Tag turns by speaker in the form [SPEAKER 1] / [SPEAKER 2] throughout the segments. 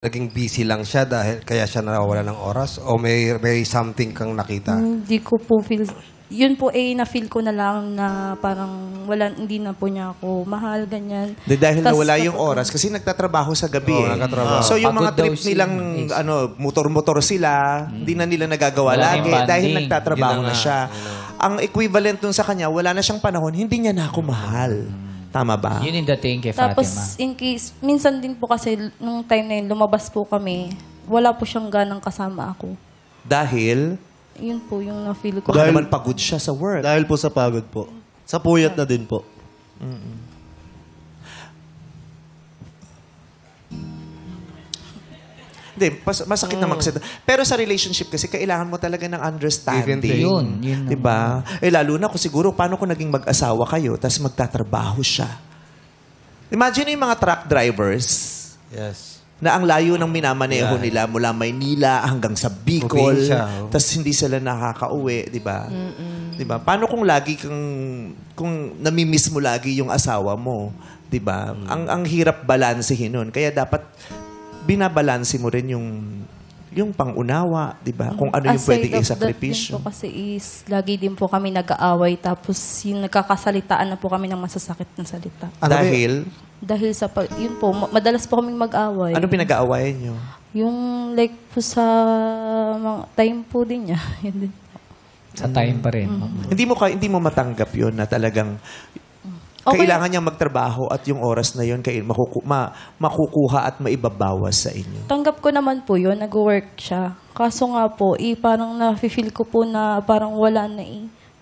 [SPEAKER 1] naging busy lang siya dahil kaya siya nawawala ng oras o may something kang nakita?
[SPEAKER 2] Hindi ko po feel. Yun po na-feel ko na lang na parang hindi na po niya ako mahal, ganyan.
[SPEAKER 3] Dahil
[SPEAKER 2] Tas
[SPEAKER 3] nawala yung oras kasi nagtatrabaho sa gabi.
[SPEAKER 1] Oo, nagtatrabaho.
[SPEAKER 3] So yung mga
[SPEAKER 4] Pagod
[SPEAKER 3] trip
[SPEAKER 4] daw
[SPEAKER 3] nilang motor-motor sila, hindi na nila nagagawa
[SPEAKER 4] Wala
[SPEAKER 3] lagi
[SPEAKER 4] yung bonding.
[SPEAKER 3] dahil nagtatrabaho
[SPEAKER 1] Yun na
[SPEAKER 3] na
[SPEAKER 1] nga,
[SPEAKER 3] siya. Ang equivalent dun sa kanya, wala na siyang panahon, hindi niya na ako mahal. Tama ba?
[SPEAKER 4] Yun yung dating kay
[SPEAKER 2] Tapos,
[SPEAKER 4] Fatima.
[SPEAKER 2] in case, minsan din po kasi, nung time na yun, lumabas po kami, wala po siyang ganang kasama ako.
[SPEAKER 3] Dahil,
[SPEAKER 2] Yun po yung na-feel ko.
[SPEAKER 3] baka naman pagod siya sa work.
[SPEAKER 5] Dahil po sa pagod po. Sa puyat na din po.
[SPEAKER 3] Hindi, masakit na magsalita. Pero sa relationship kasi, kailangan mo talaga ng understanding.
[SPEAKER 1] Yun.
[SPEAKER 4] Yun.
[SPEAKER 3] Diba? Lalo na kung siguro, paano kung naging mag-asawa kayo, tapos magtatrabaho siya. Imagine yung mga truck drivers
[SPEAKER 1] Yes.
[SPEAKER 3] na ang layo ng minamaneho
[SPEAKER 1] Yeah.
[SPEAKER 3] nila mula Maynila hanggang sa Bicol,
[SPEAKER 1] Probinsya, oh.
[SPEAKER 3] tapos hindi sila nakakauwi, di ba? Di ba? Paano kung kung namimiss mo lagi yung asawa mo, di ba? Ang hirap balansehin nun. Kaya dapat binabalanse mo rin yung pangunawa, di ba? Kung ano yung
[SPEAKER 2] Aside
[SPEAKER 3] pwedeng
[SPEAKER 2] of that
[SPEAKER 3] isakripisyo.
[SPEAKER 2] din po kasi lagi din po kami nag-aaway, tapos yung nagkakasalitaan na po kami ng masasakit na salita.
[SPEAKER 3] Dahil,
[SPEAKER 2] Dahil sa, yun po, madalas po kaming mag-away.
[SPEAKER 3] ano pinag-aawayan nyo?
[SPEAKER 2] Yung like po sa mga time po din niya. Yun din.
[SPEAKER 4] Sa time pa rin.
[SPEAKER 3] Hindi mo matanggap yun na talagang
[SPEAKER 2] Okay.
[SPEAKER 3] kailangan niyang magtrabaho at yung oras na yun makukuha at maibabawas sa inyo.
[SPEAKER 2] Tanggap ko naman po yun, nag-work siya. Kaso nga po, parang na-feel ko po na parang wala na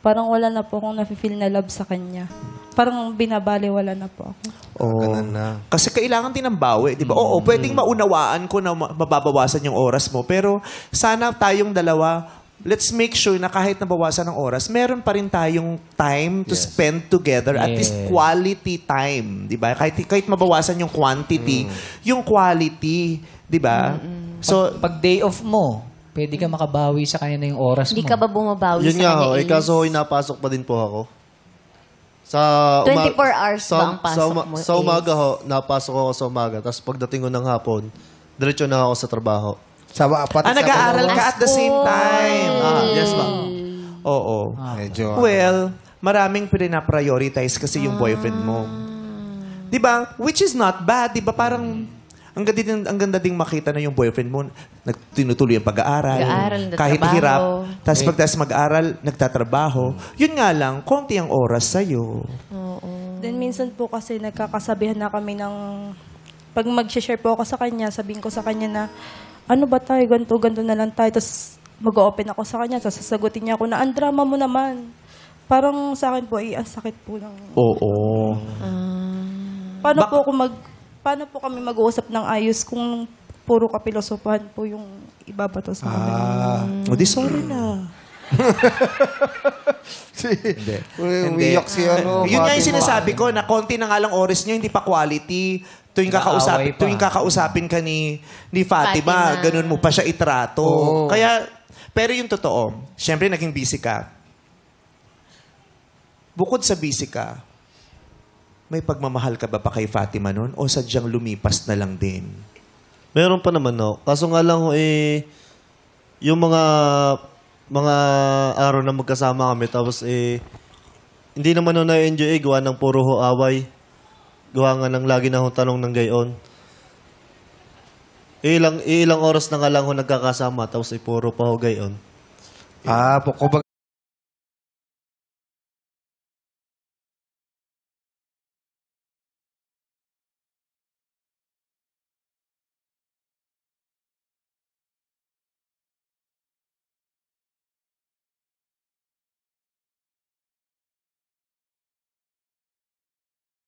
[SPEAKER 2] Parang wala na po akong na-feel na love sa kanya. Parang binabaliwala na po ako.
[SPEAKER 1] Ganun na.
[SPEAKER 3] Kasi kailangan din ng bawi, di ba? Oo, pwedeng maunawaan ko na mababawasan yung oras mo, pero sana tayong dalawa, let's make sure na kahit nabawasan ng oras, meron pa rin tayong time to spend together, at least quality time, di ba? Kahit mabawasan yung quantity, yung quality, di ba? So,
[SPEAKER 4] Pag day off mo, pwede ka makabawi sa kanya na yung oras
[SPEAKER 6] Hindi
[SPEAKER 4] mo.
[SPEAKER 6] ka ba bumabawi
[SPEAKER 5] Yun
[SPEAKER 6] sa
[SPEAKER 5] nga
[SPEAKER 6] kanya?
[SPEAKER 5] ho.
[SPEAKER 6] Inis?
[SPEAKER 5] Kaso ho, napasok pa din po ako. Sa
[SPEAKER 6] 24 hours ba ang pasok mo,
[SPEAKER 5] Sa umaga ho, napasok ako sa umaga. Tapos pagdating ko ng hapon, diretso na ako sa trabaho.
[SPEAKER 3] nag-aaral ka at the same time.
[SPEAKER 5] Yes ma'am.
[SPEAKER 3] Oo.
[SPEAKER 1] Medyo.
[SPEAKER 3] Well, maraming pina-prioritize kasi yung boyfriend mo. 'Di ba? Which is not bad, 'di ba? Parang ang ganda ding makita na yung boyfriend mo tinutuloy ang pag-aaral.
[SPEAKER 6] Nag-aaral,
[SPEAKER 3] Kahit
[SPEAKER 6] nagtatrabaho.
[SPEAKER 3] hirap. Tapos pagtas mag-aaral, nagtatrabaho. Yun nga lang, konti ang oras sa'yo.
[SPEAKER 2] Then minsan po kasi nagkakasabihan na kami ng, pag mag-share po ako sa kanya, sabihin ko sa kanya na, ano ba tayo, ganito na lang tayo. Tapos mag-open ako sa kanya, tapos sasagutin niya ako na, ang drama mo naman. Parang sa akin po, ang sakit po lang.
[SPEAKER 3] Oo.
[SPEAKER 2] Paano po kami mag-uusap ng ayos kung puro kapilosofahan po yung ibabato sa amin?
[SPEAKER 3] O di sorry na.
[SPEAKER 1] Hindi.
[SPEAKER 3] Hindi. Yun nga yung sinasabi ko, na konti na nga lang oras nyo, hindi pa quality. Tuwing kakausapin ka ni Fatima, ganun mo pa siya itrato. Kaya, pero yung totoo, syempre naging busy ka. Bukod sa busy ka, may pagmamahal ka ba pa kay Fatima nun? O sadyang lumipas na lang din?
[SPEAKER 5] Meron pa naman ho. Kaso nga lang ho, yung mga araw na magkasama kami, tapos hindi naman ho na-enjoy gawa ng puro ho away. Gawa nga ng lagi na ho tanong ng gayon. Ilang oras na nga lang ho nagkakasama, tapos puro pa ho gayon.
[SPEAKER 1] Kumbaga